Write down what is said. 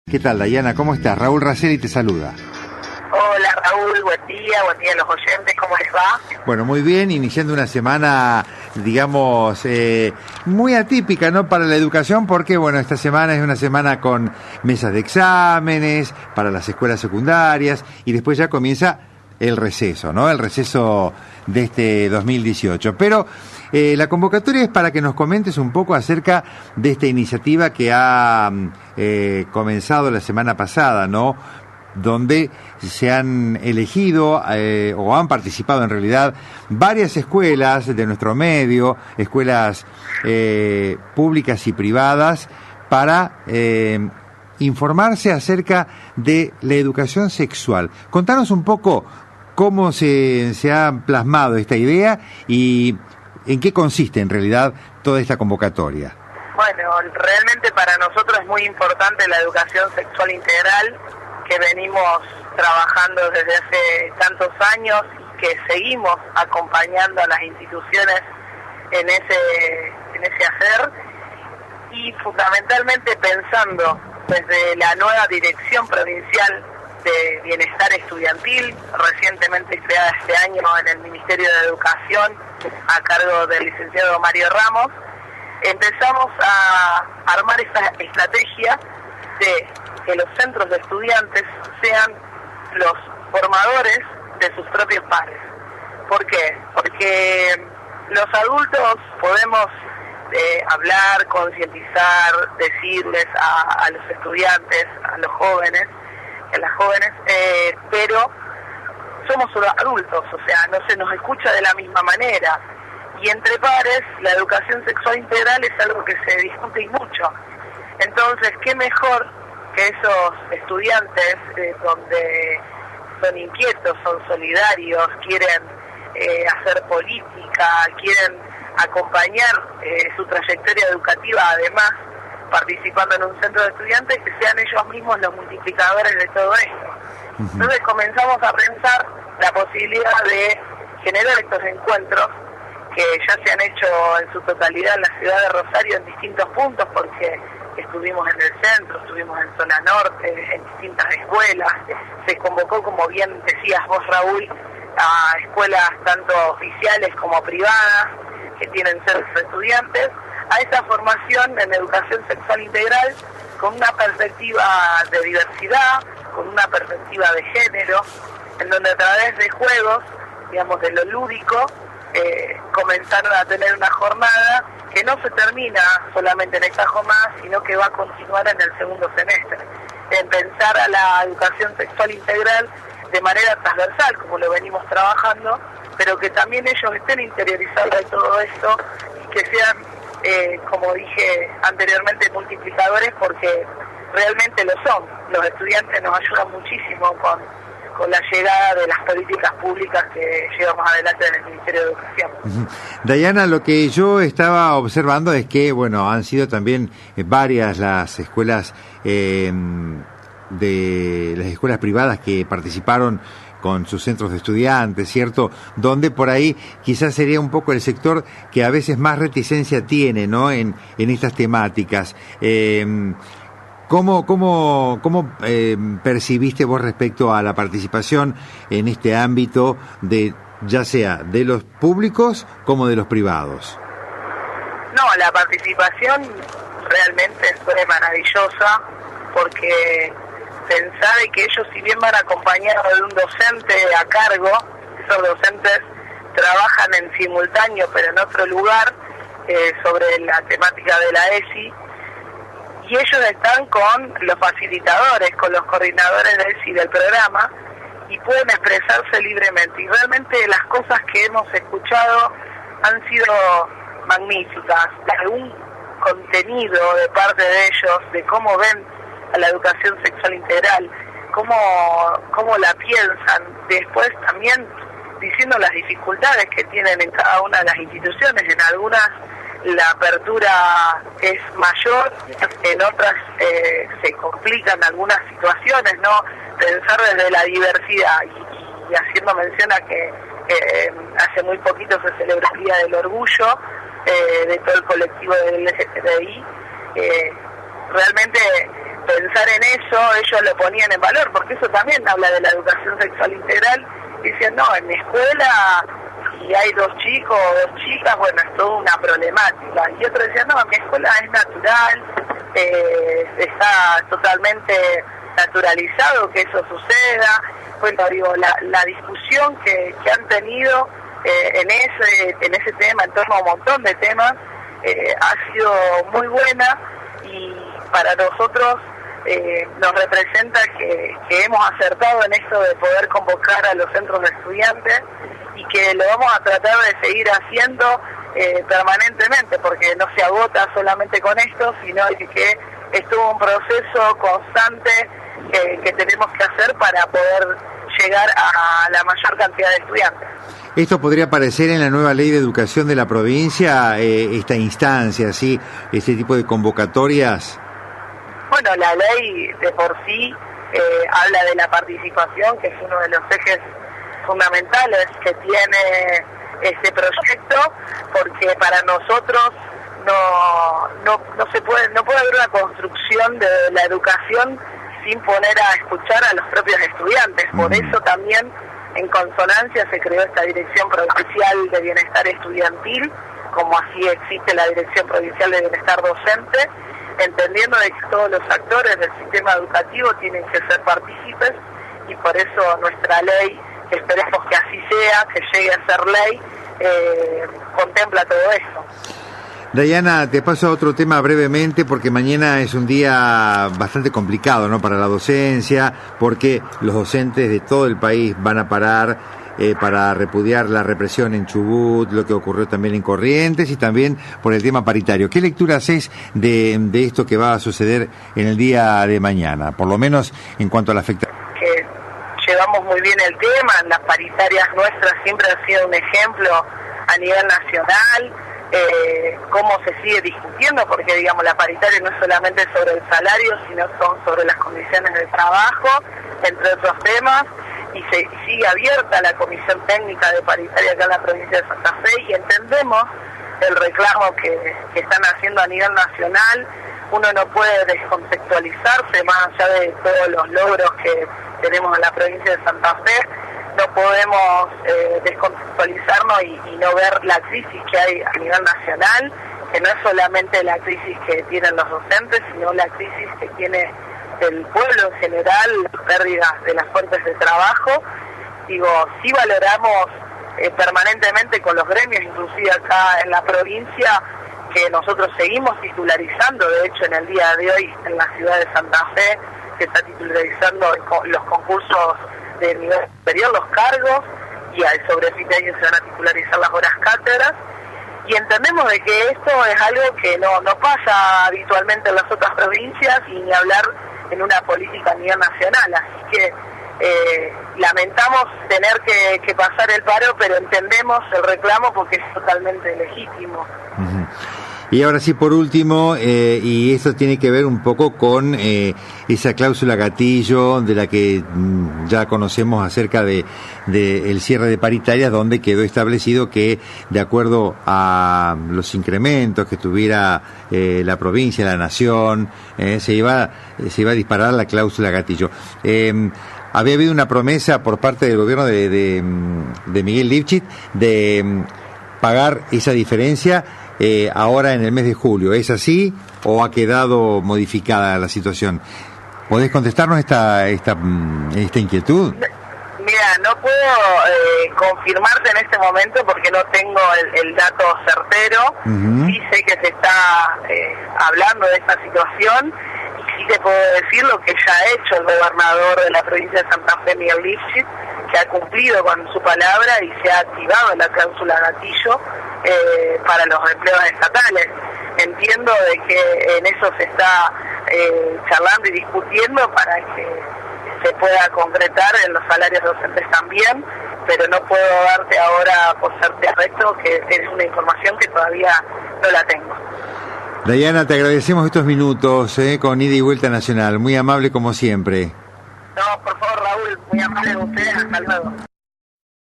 ¿Qué tal, Dayana? ¿Cómo estás? Raúl Raceli te saluda. Hola Raúl, buen día a los oyentes, ¿cómo les va? Bueno, muy bien, iniciando una semana, digamos, muy atípica, ¿no?, para la educación, porque, bueno, esta semana es una semana con mesas de exámenes para las escuelas secundarias y después ya comienza el receso, ¿no?, el receso de este 2018. Pero la convocatoria es para que nos comentes un poco acerca de esta iniciativa que ha comenzado la semana pasada, ¿no?, donde se han elegido o han participado en realidad varias escuelas de nuestro medio, escuelas públicas y privadas, para informarse acerca de la educación sexual. Contanos un poco cómo se ha plasmado esta idea y en qué consiste en realidad toda esta convocatoria. Bueno, realmente para nosotros es muy importante la educación sexual integral, que venimos trabajando desde hace tantos años y que seguimos acompañando a las instituciones en ese hacer, y fundamentalmente pensando desde la nueva Dirección Provincial de Bienestar Estudiantil, recientemente creada este año en el Ministerio de Educación a cargo del licenciado Mario Ramos. Empezamos a armar esta estrategia de que los centros de estudiantes sean los formadores de sus propios pares. ¿Por qué? Porque los adultos podemos hablar, concientizar, decirles a los estudiantes, a los jóvenes, a las jóvenes, pero somos solo adultos, o sea, no se nos escucha de la misma manera. Y entre pares, la educación sexual integral es algo que se discute y mucho. Entonces, ¿qué mejor que esos estudiantes donde son inquietos, son solidarios, quieren hacer política, quieren acompañar su trayectoria educativa, además participando en un centro de estudiantes, que sean ellos mismos los multiplicadores de todo esto? Entonces comenzamos a pensar la posibilidad de generar estos encuentros que ya se han hecho en su totalidad en la ciudad de Rosario en distintos puntos, porque estuvimos en el centro, estuvimos en zona norte, en distintas escuelas. Se convocó, como bien decías vos, Raúl, a escuelas tanto oficiales como privadas que tienen centros de estudiantes, a esta formación en educación sexual integral con una perspectiva de diversidad, con una perspectiva de género, en donde a través de juegos, digamos, de lo lúdico, comenzaron a tener una jornada que no se termina solamente en esta jornada, sino que va a continuar en el segundo semestre, en pensar a la educación sexual integral de manera transversal, como lo venimos trabajando, pero que también ellos estén interiorizados de todo esto y que sean, como dije anteriormente, multiplicadores, porque realmente lo son. Los estudiantes nos ayudan muchísimo con la llegada de las políticas públicas que llevamos adelante en el Ministerio de Educación. Dayana, lo que yo estaba observando es que, bueno, han sido también varias las escuelas de las escuelas privadas que participaron con sus centros de estudiantes, ¿cierto? Donde por ahí quizás sería un poco el sector que a veces más reticencia tiene, ¿no?, en estas temáticas. ¿Cómo percibiste vos respecto a la participación en este ámbito, de ya sea de los públicos como de los privados? No, la participación realmente fue maravillosa, porque pensar de que ellos, si bien van acompañados de un docente a cargo, esos docentes trabajan en simultáneo pero en otro lugar sobre la temática de la ESI, y ellos están con los facilitadores, con los coordinadores de ESI del programa, y pueden expresarse libremente. Y realmente las cosas que hemos escuchado han sido magníficas, de algún contenido de parte de ellos, de cómo ven a la educación sexual integral, cómo la piensan, después también diciendo las dificultades que tienen en cada una de las instituciones. En algunas la apertura es mayor, en otras se complican algunas situaciones, ¿no? Pensar desde la diversidad y haciendo mención a que hace muy poquito se celebró el Día del Orgullo de todo el colectivo del LGTBI. Realmente pensar en eso, ellos lo ponían en valor, porque eso también habla de la educación sexual integral. Dicen, no, en mi escuela, si hay 2 chicos o 2 chicas, bueno, es toda una problemática. Y otros decían, no, en mi escuela es natural, está totalmente naturalizado que eso suceda. Bueno, digo, la discusión que han tenido en ese tema, en torno a un montón de temas, ha sido muy buena, y para nosotros nos representa que hemos acertado en esto de poder convocar a los centros de estudiantes, y que lo vamos a tratar de seguir haciendo permanentemente, porque no se agota solamente con esto, sino que es todo un proceso constante que tenemos que hacer para poder llegar a la mayor cantidad de estudiantes. ¿Esto podría aparecer en la nueva ley de educación de la provincia, esta instancia, ¿sí? Ese tipo de convocatorias? Bueno, la ley de por sí habla de la participación, que es uno de los ejes fundamentales que tiene este proyecto, porque para nosotros no puede haber una construcción de la educación sin poner a escuchar a los propios estudiantes. Por eso también, en consonancia, se creó esta Dirección Provincial de Bienestar Estudiantil, como así existe la Dirección Provincial de Bienestar Docente, entendiendo de que todos los actores del sistema educativo tienen que ser partícipes, y por eso nuestra ley, que esperemos que así sea, que llegue a ser ley, contempla todo eso. Dayana, te paso a otro tema brevemente, porque mañana es un día bastante complicado, ¿no?, para la docencia, porque los docentes de todo el país van a parar para repudiar la represión en Chubut, lo que ocurrió también en Corrientes, y también por el tema paritario. ¿Qué lectura haces de esto que va a suceder en el día de mañana, por lo menos en cuanto a la afectación? Que llevamos muy bien el tema, las paritarias nuestras siempre han sido un ejemplo a nivel nacional. Cómo se sigue discutiendo, porque digamos la paritaria no es solamente sobre el salario, sino son sobre las condiciones de trabajo, entre otros temas, y sigue abierta la comisión técnica de paritaria acá en la provincia de Santa Fe, y entendemos el reclamo que están haciendo a nivel nacional. Uno no puede descontextualizarse más allá de todos los logros que tenemos en la provincia de Santa Fe. No podemos descontextualizarnos y no ver la crisis que hay a nivel nacional, que no es solamente la crisis que tienen los docentes, sino la crisis que tiene el pueblo en general, pérdidas de las fuentes de trabajo. Digo, sí valoramos permanentemente con los gremios, inclusive acá en la provincia, que nosotros seguimos titularizando. De hecho, en el día de hoy en la ciudad de Santa Fe se está titularizando los concursos de nivel superior, los cargos, y sobre fin de año se van a titularizar las horas cátedras, y entendemos de que esto es algo que no pasa habitualmente en las otras provincias, y ni hablar en una política a nivel nacional. Así que lamentamos tener que pasar el paro, pero entendemos el reclamo porque es totalmente legítimo. Uh-huh. Y ahora sí, por último, y esto tiene que ver un poco con esa cláusula gatillo de la que ya conocemos acerca de el cierre de paritarias, donde quedó establecido que, de acuerdo a los incrementos que tuviera la provincia, la nación, se iba a disparar la cláusula gatillo. Había habido una promesa por parte del gobierno de Miguel Lifchit de pagar esa diferencia ahora en el mes de julio. ¿Es así o ha quedado modificada la situación? ¿Podés contestarnos esta inquietud? Mira, no puedo confirmarte en este momento porque no tengo el dato certero. Uh-huh. Sí sé que se está hablando de esta situación, y sí te puedo decir lo que ya ha hecho el gobernador de la provincia de Santa Fe, Miguel Lifchit, que ha cumplido con su palabra y se ha activado la cláusula gatillo para los empleos estatales. Entiendo de que en eso se está charlando y discutiendo para que se pueda concretar en los salarios docentes también, pero no puedo darte ahora por certero que es una información que todavía no la tengo. Dayana, te agradecemos estos minutos con Ida y Vuelta Nacional, muy amable como siempre. No, por favor, Raúl, muy amable de ustedes, hasta luego.